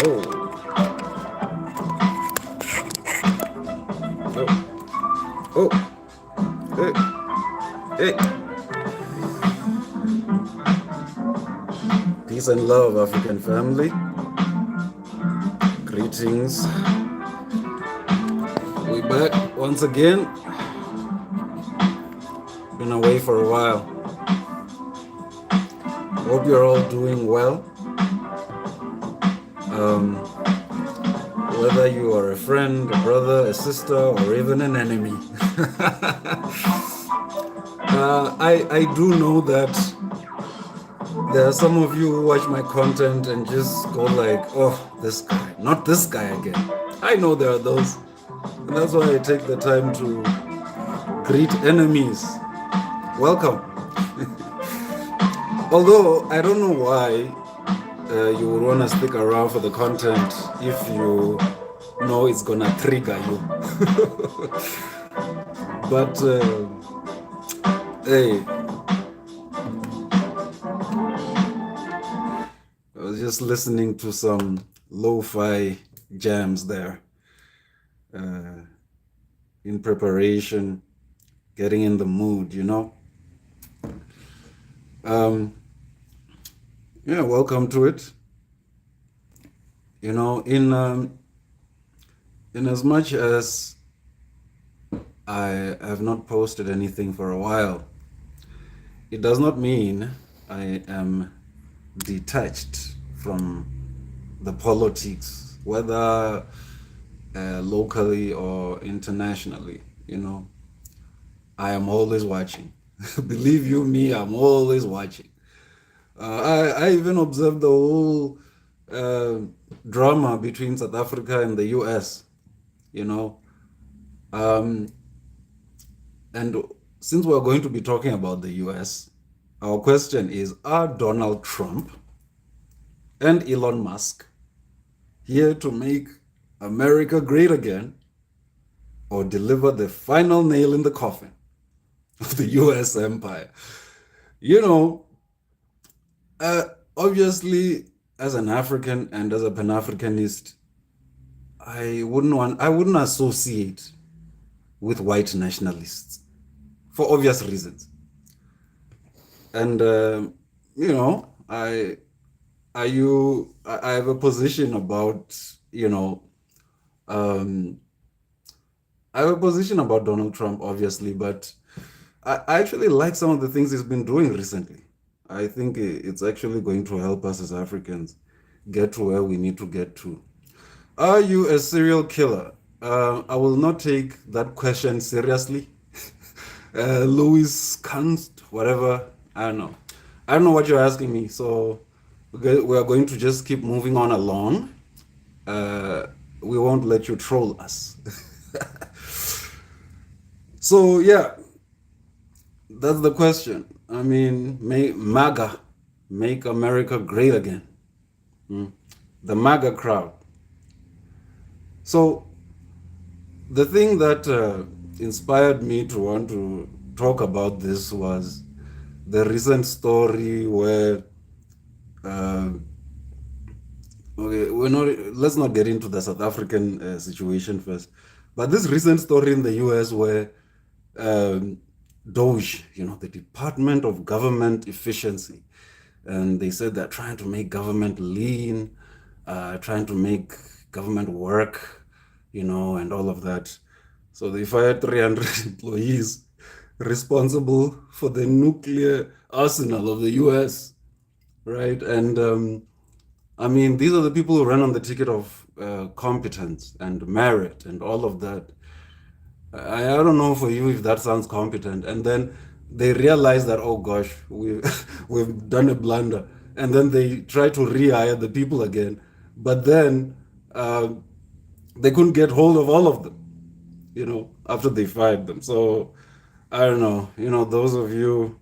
Oh, oh, oh, hey, hey. Peace and love, African family. Greetings. We back once again. Been away for a while. Hope you're all doing well. Whether you are a friend, a brother, a sister, or even an enemy. I do know that there are some of you who watch my content and just go like, oh, this guy, not this guy again. I know there are those. And that's why I take the time to greet enemies. Welcome. Although I don't know why you would want to stick around for the content if you know it's gonna trigger you. But hey, I was just listening to some lo-fi jams there in preparation, getting in the mood, you know. Yeah, welcome to it. You know, in as much as I have not posted anything for a while, it does not mean I am detached from the politics, whether locally or internationally. You know, I am always watching. Believe you me, I'm always watching. I even observed the whole uh, drama between South Africa and the US, you know. Um, and since we're going to be talking about the US, our question is, are Donald Trump and Elon Musk here to make America great again or deliver the final nail in the coffin of the US empire? You know, uh, obviously, as an African and as a Pan-Africanist, I wouldn't associate with white nationalists for obvious reasons. And you know, I have a position about, you know, um, I have a position about Donald Trump, obviously, but I actually like some of the things he's been doing recently. I think it's actually going to help us as Africans get to where we need to get to. Are you a serial killer? I will not take that question seriously. Louis Kanst, whatever. I don't know. I don't know what you're asking me. So we are going to just keep moving on along. Uh, we won't let you troll us. So yeah, that's the question. I mean, MAGA, make America great again. The MAGA crowd. So the thing that inspired me to want to talk about this was the recent story where uh, okay, let's not get into the South African situation first, but this recent story in the US where um, Doge, you know, the Department of Government Efficiency, and they said they're trying to make government lean, trying to make government work, you know, and all of that. So they fired 300 employees responsible for the nuclear arsenal of the US, right? And I mean, these are the people who run on the ticket of competence and merit and all of that. I don't know for you if that sounds competent. And then they realize that, oh gosh, we've done a blunder. And then they try to rehire the people again. But then uh, they couldn't get hold of all of them, you know, after they fired them. So I don't know, you know, those of you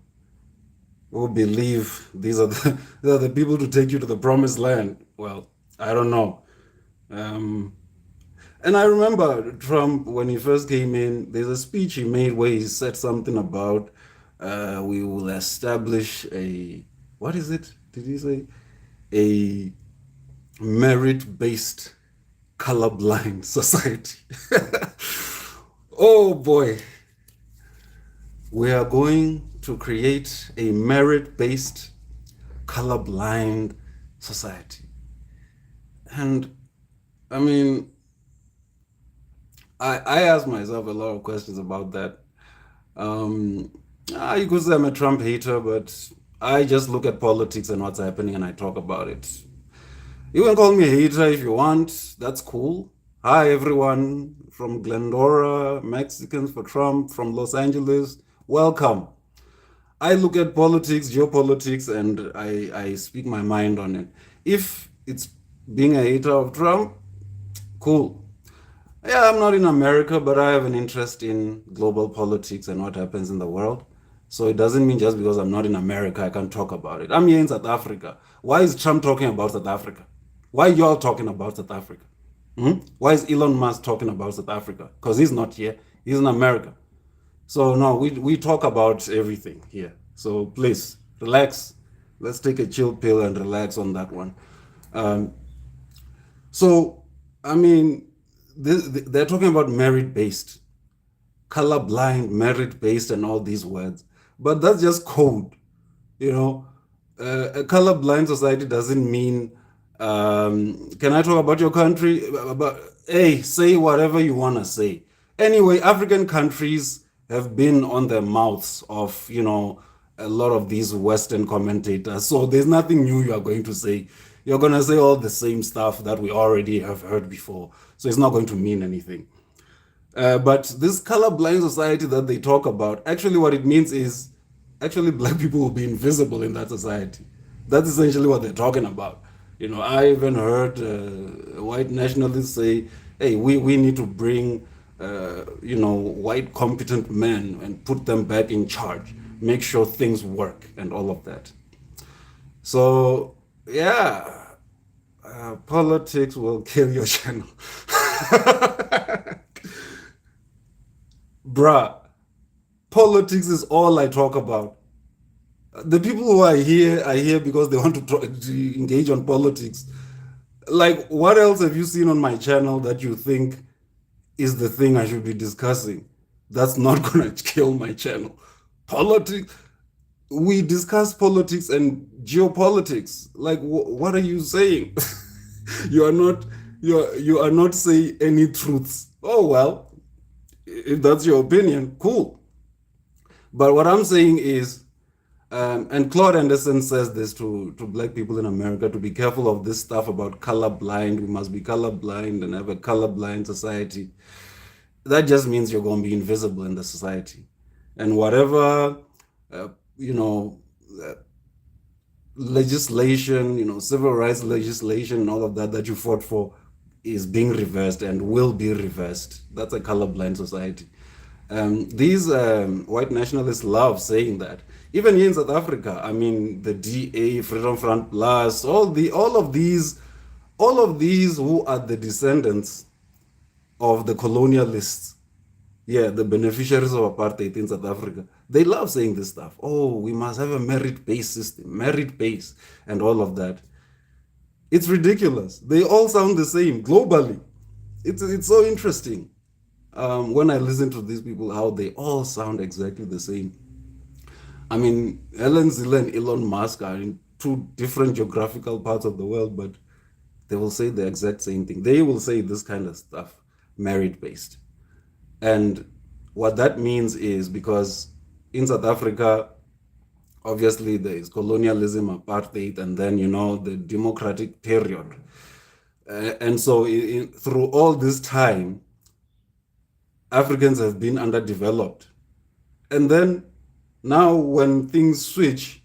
who believe these are the people to take you to the promised land. Well, I don't know. Um, and I remember Trump when he first came in. There's a speech he made where he said something about we will establish a what is it? Did he say a merit-based colorblind society. Oh boy, we are going to create a merit-based colorblind society. And I mean, I ask myself a lot of questions about that. Um, you could say I'm a Trump hater, but I just look at politics and what's happening and I talk about it. You can call me a hater if you want. That's cool. Hi, everyone from Glendora, Mexicans for Trump, from Los Angeles. Welcome. I look at politics, geopolitics, and I speak my mind on it. If it's being a hater of Trump, cool. Yeah, I'm not in America, but I have an interest in global politics and what happens in the world. So it doesn't mean just because I'm not in America, I can't talk about it. I'm here in South Africa. Why is Trump talking about South Africa? Why are y'all talking about South Africa? Why is Elon Musk talking about South Africa? Because he's not here. He's in America. So no, we talk about everything here. So please relax. Let's take a chill pill and relax on that one. Um, so I mean, they're talking about merit based, colorblind, merit based, and all these words, but that's just code. You know, a colorblind society doesn't mean, can I talk about your country? About, hey, say whatever you want to say. Anyway, African countries have been on the mouths of, a lot of these Western commentators. So there's nothing new you are going to say. You're going to say all the same stuff that we already have heard before. So it's not going to mean anything. But this colorblind society that they talk about, actually, what it means is actually black people will be invisible in that society. That's essentially what they're talking about. I even heard white nationalists say, hey, we need to bring, white competent men and put them back in charge, make sure things work and all of that. So, yeah, politics will kill your channel. Bruh, politics is all I talk about. The people who are here because they want to engage on politics. Like, what else have you seen on my channel that you think is the thing I should be discussing? That's not gonna kill my channel. Politics. We discuss politics and geopolitics. Like, what are you saying? you are not you are not saying any truths. Oh well, if that's your opinion, cool. But what I'm saying is, and Claude Anderson says this to black people in America, to be careful of this stuff about colorblind. We must be colorblind and have a colorblind society. That just means you're going to be invisible in the society. And whatever, uh, you know, uh, legislation, civil rights legislation, and all of that you fought for is being reversed and will be reversed. That's a colorblind society. These white nationalists love saying that. Even here in South Africa, I mean, the DA, Freedom Front Plus, all of these who are the descendants of the colonialists, yeah, the beneficiaries of apartheid in South Africa, they love saying this stuff. Oh, we must have a merit-based system, merit-based, and all of that. It's ridiculous. They all sound the same globally. It's so interesting when I listen to these people, how they all sound exactly the same. I mean, Helen Zille and Elon Musk are in two different geographical parts of the world, but they will say the exact same thing. They will say this kind of stuff, merit-based. And what that means is, because in South Africa, obviously there is colonialism, apartheid, and then, the democratic period. And so through all this time, Africans have been underdeveloped. And then now when things switch,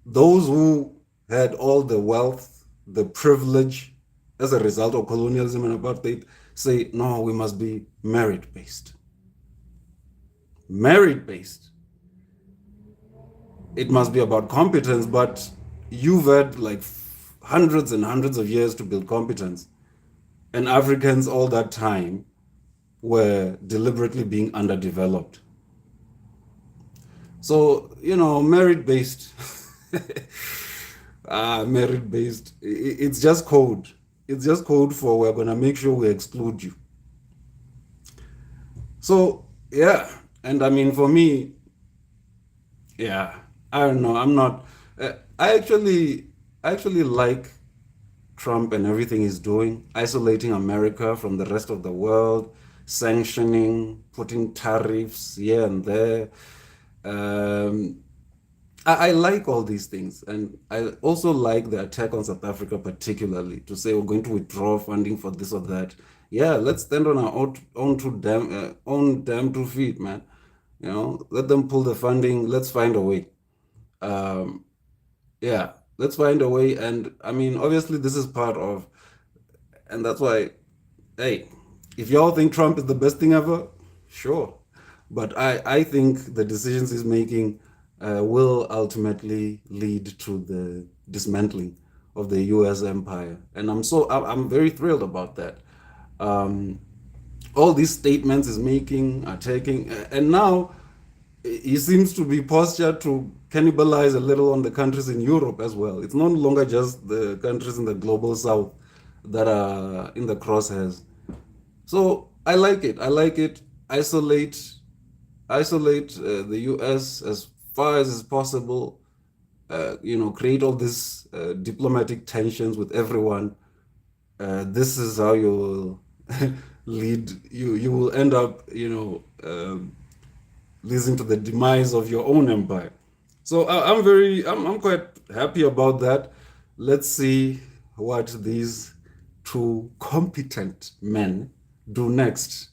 those who had all the wealth, the privilege as a result of colonialism and apartheid say, no, we must be merit-based. Merit-based. It must be about competence, but you've had like hundreds and hundreds of years to build competence. And Africans all that time were deliberately being underdeveloped. So, merit based. Merit based. It's just code. It's just code for we're gonna make sure we exclude you. So yeah, and I mean for me, yeah, I don't know. I'm not. I actually like Trump and everything he's doing, isolating America from the rest of the world, sanctioning, putting tariffs here and there. Um, I like all these things, and I also like the attack on South Africa, particularly to say we're going to withdraw funding for this or that. Yeah, let's stand on our own damn two feet, man. You know, let them pull the funding. Let's find a way. Um, yeah, let's find a way. And I mean, obviously, this is part of, and that's why, hey, if y'all think Trump is the best thing ever, sure. But I think the decisions he's making will ultimately lead to the dismantling of the U.S. empire, and I'm very thrilled about that. Um, all these statements he's making are taking, and now he seems to be postured to cannibalize a little on the countries in Europe as well. It's no longer just the countries in the global south that are in the crosshairs. So I like it. I like it. Isolate the U.S. as far as is possible. Create all these diplomatic tensions with everyone. This is how you will lead. You will end up, leading to the demise of your own empire. So I'm quite happy about that. Let's see what these two competent men do next,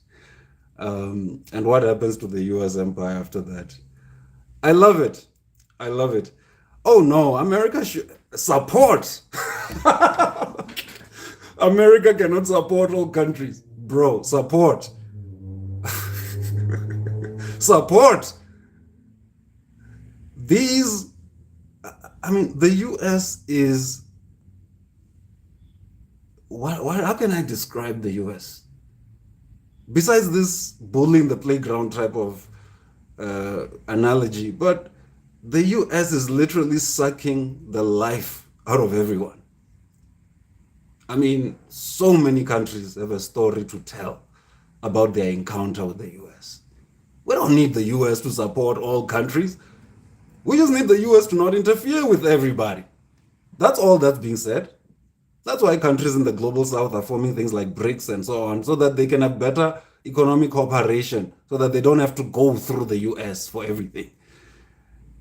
and what happens to the U.S. empire after that. I love it. I love it. Oh no, America should support. America cannot support all countries, bro. Support, support these. I mean, the U.S. is what? How can I describe the U.S.? Besides this bullying the playground type of analogy, but the US is literally sucking the life out of everyone. I mean, so many countries have a story to tell about their encounter with the US. We don't need the US to support all countries. We just need the US to not interfere with everybody. That's all that's being said. That's why countries in the global south are forming things like BRICS and so on, so that they can have better economic cooperation, so that they don't have to go through the US for everything.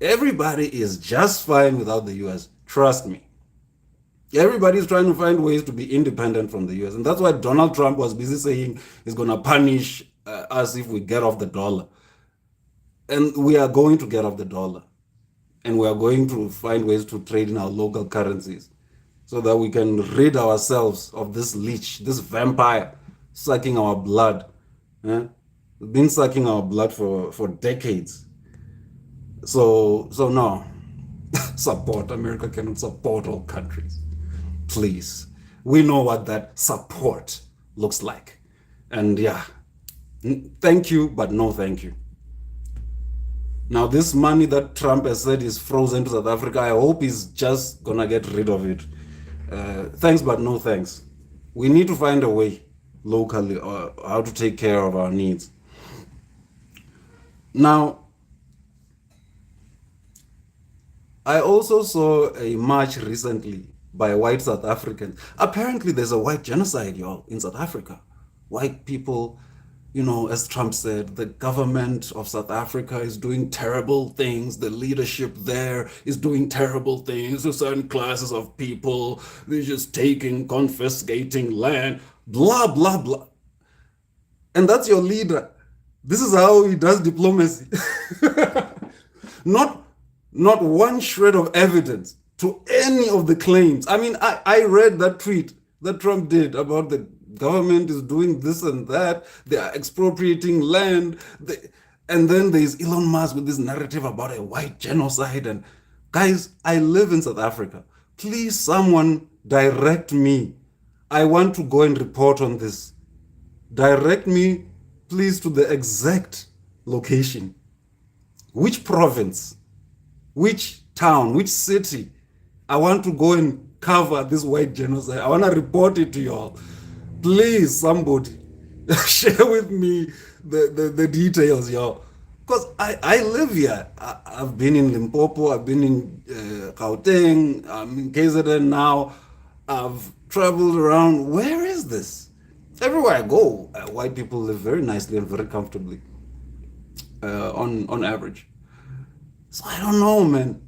Everybody is just fine without the US. Trust me. Everybody's trying to find ways to be independent from the US. And that's why Donald Trump was busy saying he's going to punish us if we get off the dollar. And we are going to get off the dollar. And we are going to find ways to trade in our local currencies so that we can rid ourselves of this leech, this vampire sucking our blood. Eh? Been sucking our blood for decades. So no, support. America cannot support all countries. Please. We know what that support looks like. And yeah, thank you, but no thank you. Now, this money that Trump has said is frozen to South Africa, I hope he's just gonna get rid of it. Thanks, but no thanks. We need to find a way locally how to take care of our needs. Now, I also saw a march recently by white South Africans. Apparently, there's a white genocide, y'all, in South Africa. White people, as Trump said, the government of South Africa is doing terrible things. The leadership there is doing terrible things to certain classes of people. They're just taking, confiscating land, blah, blah, blah. And that's your leader. This is how he does diplomacy. Not not one shred of evidence to any of the claims. I mean, I read that tweet that Trump did about the government is doing this and that, they are expropriating land. And then there's Elon Musk with this narrative about a white genocide. And guys, I live in South Africa. Please, someone direct me. I want to go and report on this. Direct me, please, to the exact location. Which province? Which town? Which city I want to go and cover this white genocide. I want to report it to y'all. Please, somebody, share with me the details, y'all. Because I live here. I've been in Limpopo, I've been in Gauteng, I'm in KZN now. I've traveled around. Where is this? Everywhere I go, white people live very nicely and very comfortably, on average. So I don't know, man.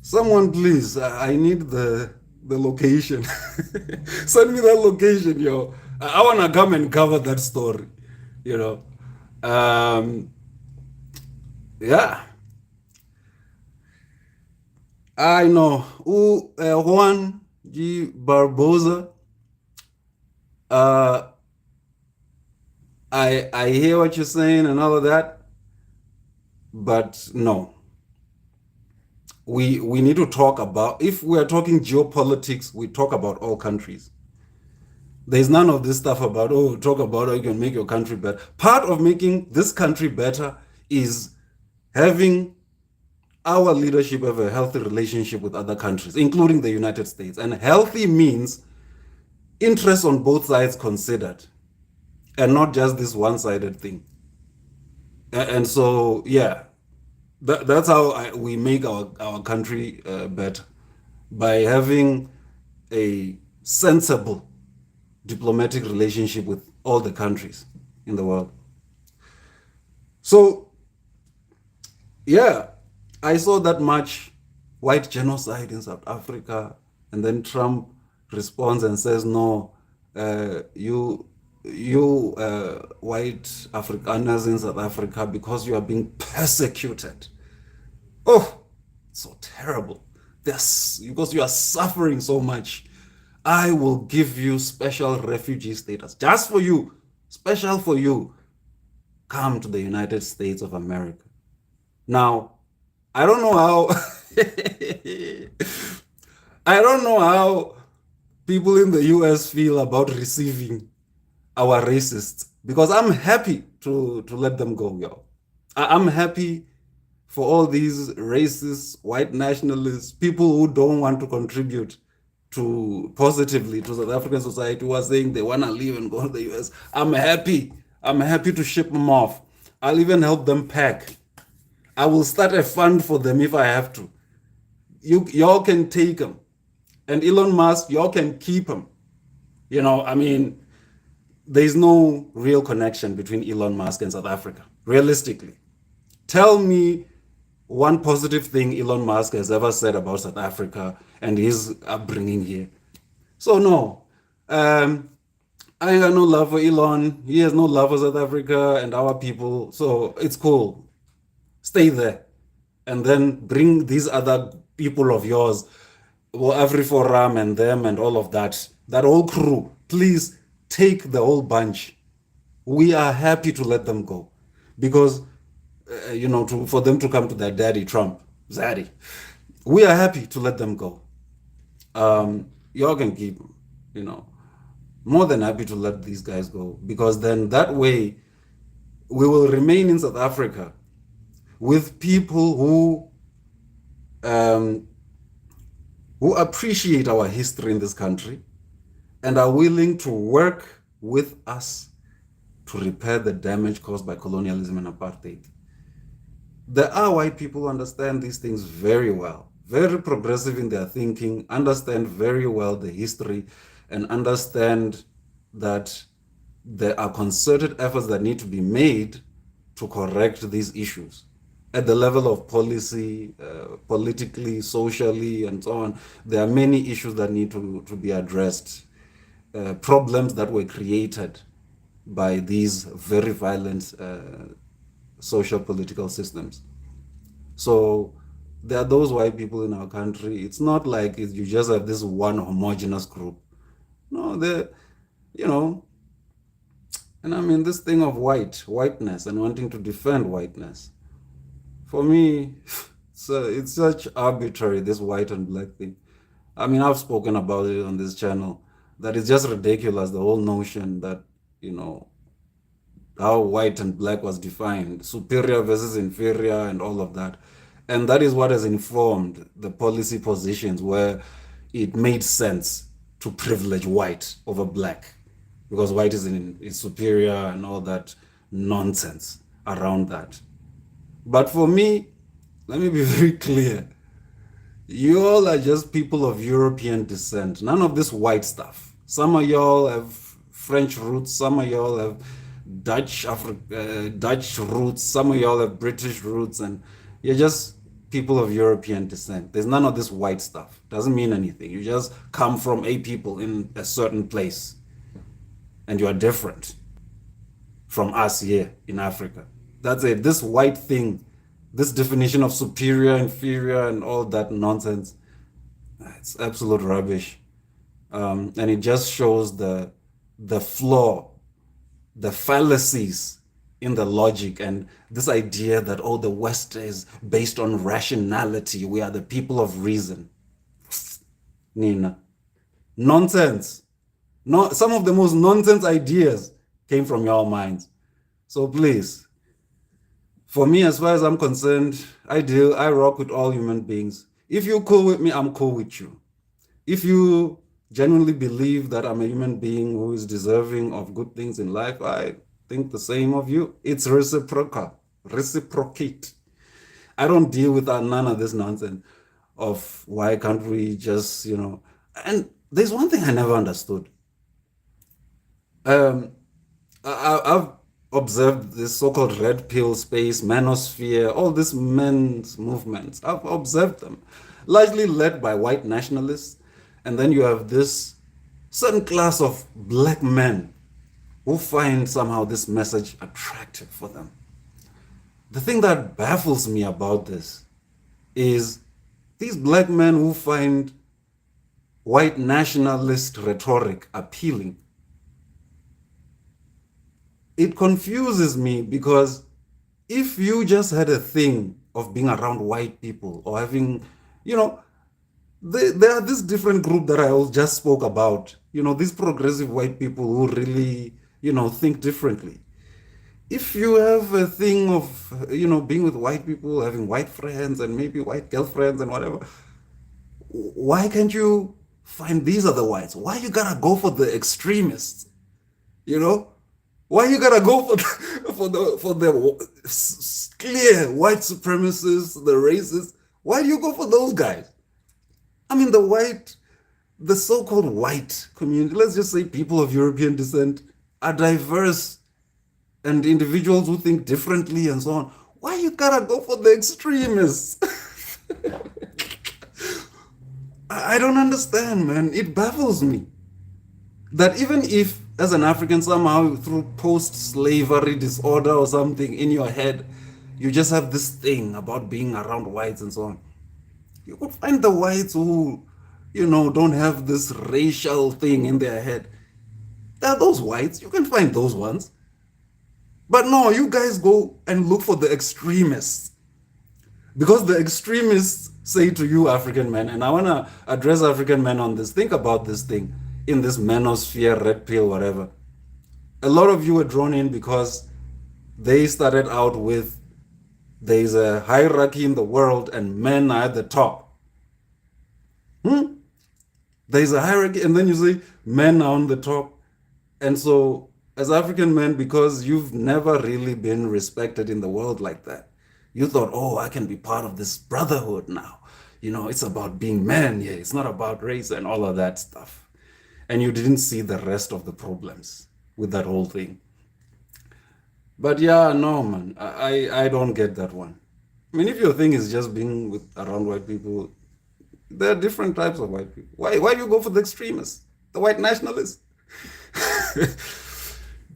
Someone, please. I need the location. Send me that location, yo. I wanna come and cover that story. You know. Um, yeah, I know. Juan G. Barboza. Uh, I hear what you're saying and all of that, but no. We need to talk about, if we are talking geopolitics, we talk about all countries. There's none of this stuff about, oh, talk about how you can make your country better. Part of making this country better is having our leadership have a healthy relationship with other countries, including the United States. And healthy means interests on both sides considered, and not just this one-sided thing. And so, yeah, that's how we make our country better, by having a sensible diplomatic relationship with all the countries in the world. So, yeah, I saw that much white genocide in South Africa, and then Trump responds and says, "No, you white Afrikaners in South Africa, because you are being persecuted." Oh, so terrible. Because you are suffering so much. I will give you special refugee status just for you, special for you. Come to the United States of America. Now, I don't know how I don't know how people in the US feel about receiving our racists, because I'm happy to let them go, yo. I'm happy for all these racist white nationalists, people who don't want to contribute to positively to South African society, who are saying they want to leave and go to the US. I'm happy. I'm happy to ship them off. I'll even help them pack. I will start a fund for them if I have to. Y'all can take them. And Elon Musk, y'all can keep him. I mean, there's no real connection between Elon Musk and South Africa, realistically. Tell me one positive thing Elon Musk has ever said about South Africa and his upbringing here. So, no, I got no love for Elon. He has no love for South Africa and our people. So, it's cool. Stay there. And then bring these other people of yours, well, AfriForum and them and all of that whole crew. Please take the whole bunch. We are happy to let them go, because for them to come to their daddy Trump, Zaddy. We are happy to let them go. Y'all can keep them. More than happy to let these guys go, because then that way we will remain in South Africa with people who appreciate our history in this country and are willing to work with us to repair the damage caused by colonialism and apartheid. There are white people who understand these things very well, very progressive in their thinking, understand very well the history, and understand that there are concerted efforts that need to be made to correct these issues at the level of policy, politically, socially, and so on. There are many issues that need to be addressed, problems that were created by these very violent social political systems. So there are those white people in our country. It's not like you just have this one homogenous group. No, you know, and I mean, this thing of whiteness and wanting to defend whiteness, for me, it's such arbitrary, this white and black thing. I mean, I've spoken about it on this channel, that it's just ridiculous, the whole notion that, how white and black was defined, superior versus inferior and all of that. And that is what has informed the policy positions where it made sense to privilege white over black because white is superior and all that nonsense around that. But for me, let me be very clear. You all are just people of European descent. None of this white stuff. Some of y'all have French roots. Some of y'all have Dutch roots. Some of y'all have British roots, and you're just people of European descent. There's none of this white stuff. Doesn't mean anything. You just come from a people in a certain place, and you are different from us here in Africa. That's it. This white thing, this definition of superior, inferior, and all that nonsense, it's absolute rubbish. And it just shows the flaw, the fallacies in the logic, and this idea that, oh, the West is based on rationality. We are the people of reason. Nina. Nonsense. No, some of the most nonsense ideas came from your minds. So please, for me, as far as I'm concerned, I rock with all human beings. If you're cool with me, I'm cool with you. If you genuinely believe that I'm a human being who is deserving of good things in life, I think the same of you. It's reciprocal. Reciprocate. I don't deal with none of this nonsense of why can't we just, And there's one thing I never understood. I've observed this so-called red pill space, manosphere, all these men's movements. I've observed them, largely led by white nationalists. And then you have this certain class of black men who find somehow this message attractive for them. The thing that baffles me about this is these black men who find white nationalist rhetoric appealing. It confuses me because if you just had a thing of being around white people or having, there are this different group that I just spoke about, these progressive white people who really, think differently. If you have a thing of, being with white people, having white friends and maybe white girlfriends and whatever, why can't you find these are the whites? Why you gotta go for the extremists? Why you gotta go for the clear white supremacists, the racists? Why do you go for those guys? I mean, the so-called white community, let's just say people of European descent, are diverse and individuals who think differently and so on. Why you gotta go for the extremists? I don't understand, man. It baffles me that even if, as an African, somehow through post-slavery disorder or something in your head, you just have this thing about being around whites and so on, you could find the whites who, don't have this racial thing in their head. There are those whites. You can find those ones. But no, you guys go and look for the extremists. Because the extremists say to you, African men, and I want to address African men on this. Think about this thing in this manosphere, red pill, whatever. A lot of you were drawn in because they started out with there's a hierarchy in the world and men are at the top. There's a hierarchy, and then you say men are on the top. And so, as African men, because you've never really been respected in the world like that, you thought, oh, I can be part of this brotherhood now. It's about being men. Yeah, it's not about race and all of that stuff. And you didn't see the rest of the problems with that whole thing. But yeah, no, man, I don't get that one. I mean, if your thing is just being around white people, there are different types of white people. Why do you go for the extremists, the white nationalists?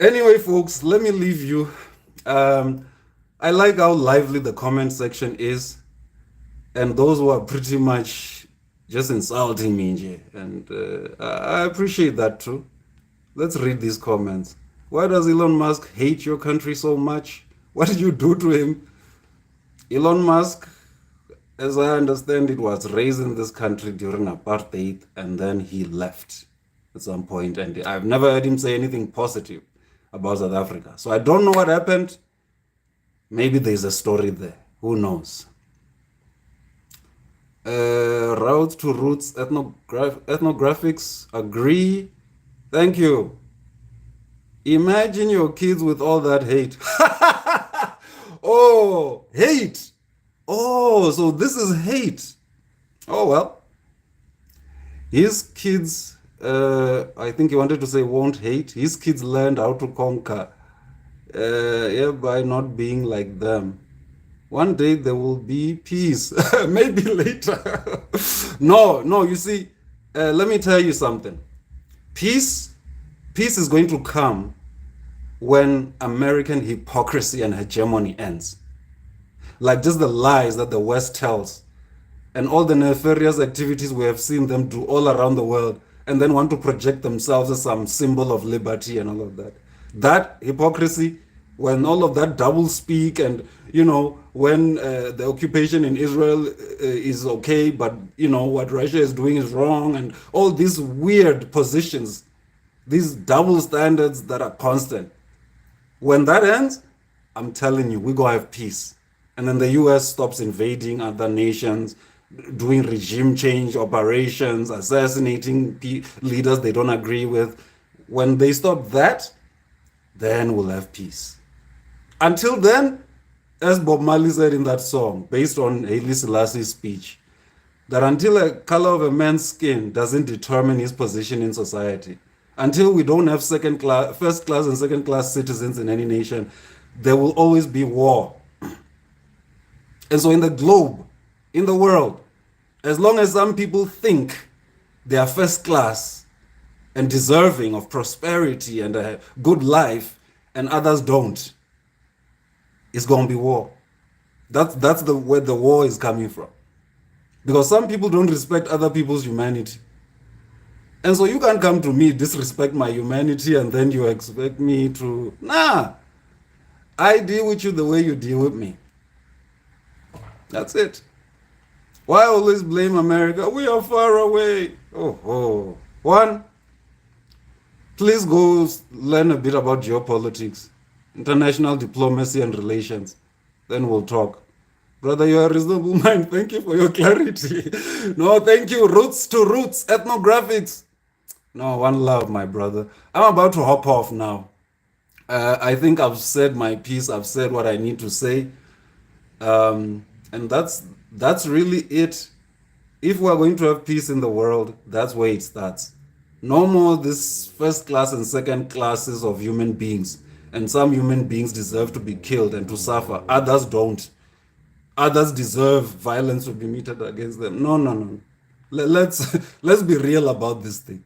Anyway, folks, let me leave you. I like how lively the comment section is, and those who are pretty much just insulting me, and I appreciate that too. Let's read these comments. Why does Elon Musk hate your country so much? What did you do to him? Elon Musk, as I understand it, was raised in this country during apartheid, and then he left at some point, and I've never heard him say anything positive about South Africa. So I don't know what happened. Maybe there's a story there. Who knows? Route to roots, ethnographics, agree. Thank you. Imagine your kids with all that hate. Oh, hate. Oh, so this is hate. Oh, well. His kids, I think he wanted to say won't hate. His kids learned how to conquer, yeah, by not being like them. One day there will be peace. Maybe later. No, no, you see, let me tell you something. Peace, peace is going to come when American hypocrisy and hegemony ends. Like just the lies that the West tells and all the nefarious activities we have seen them do all around the world and then want to project themselves as some symbol of liberty and all of that. That hypocrisy, when all of that double speak and, when the occupation in Israel is okay, but, what Russia is doing is wrong and all these weird positions, these double standards that are constant. When that ends, I'm telling you, we're going to have peace. And then the US stops invading other nations, doing regime change operations, assassinating leaders they don't agree with. When they stop that, then we'll have peace. Until then, as Bob Marley said in that song, based on Haile Selassie's speech, that until a color of a man's skin doesn't determine his position in society, until we don't have first class and second class citizens in any nation, there will always be war. And so in the globe, in the world, as long as some people think they are first class and deserving of prosperity and a good life, and others don't, it's going to be war. That's where the war is coming from. Because some people don't respect other people's humanity. And so you can't come to me, disrespect my humanity, and then you expect me to... Nah, I deal with you the way you deal with me. That's it. Why always blame America? We are far away. Oh. One, please go learn a bit about geopolitics, international diplomacy and relations. Then we'll talk. Brother, you're a reasonable mind. Thank you for your clarity. No, thank you. Roots to roots, ethnographics. No, one love, my brother. I'm about to hop off now. I think I've said my piece. I've said what I need to say. And that's really it. If we're going to have peace in the world, that's where it starts. No more this first class and second classes of human beings. And some human beings deserve to be killed and to suffer. Others don't. Others deserve violence to be meted against them. No. Let's be real about this thing.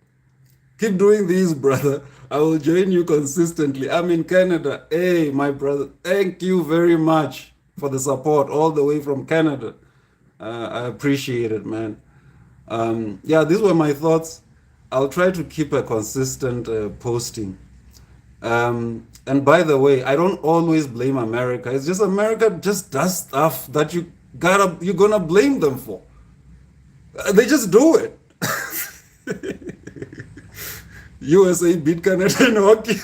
Keep doing these, brother. I will join you consistently. I'm in Canada. Hey, my brother, thank you very much for the support all the way from Canada. I appreciate it, man. Yeah, these were my thoughts. I'll try to keep a consistent posting. And by the way, I don't always blame America. It's just America just does stuff that you're gonna blame them for. They just do it. USA beat Canada in hockey.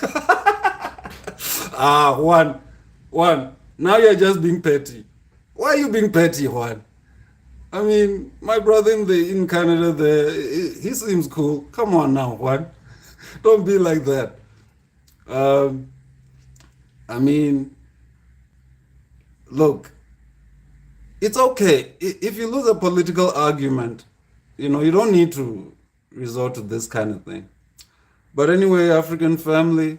Juan. Now you're just being petty. Why are you being petty, Juan? I mean, my brother in Canada, he seems cool. Come on now, Juan. Don't be like that. I mean, look, it's okay. If you lose a political argument, you don't need to resort to this kind of thing. But anyway, African family,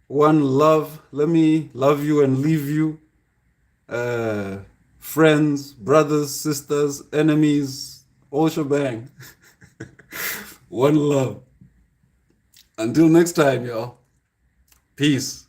one love. Let me love you and leave you. Friends, brothers, sisters, enemies, all shebang. One love. Until next time, y'all. Peace.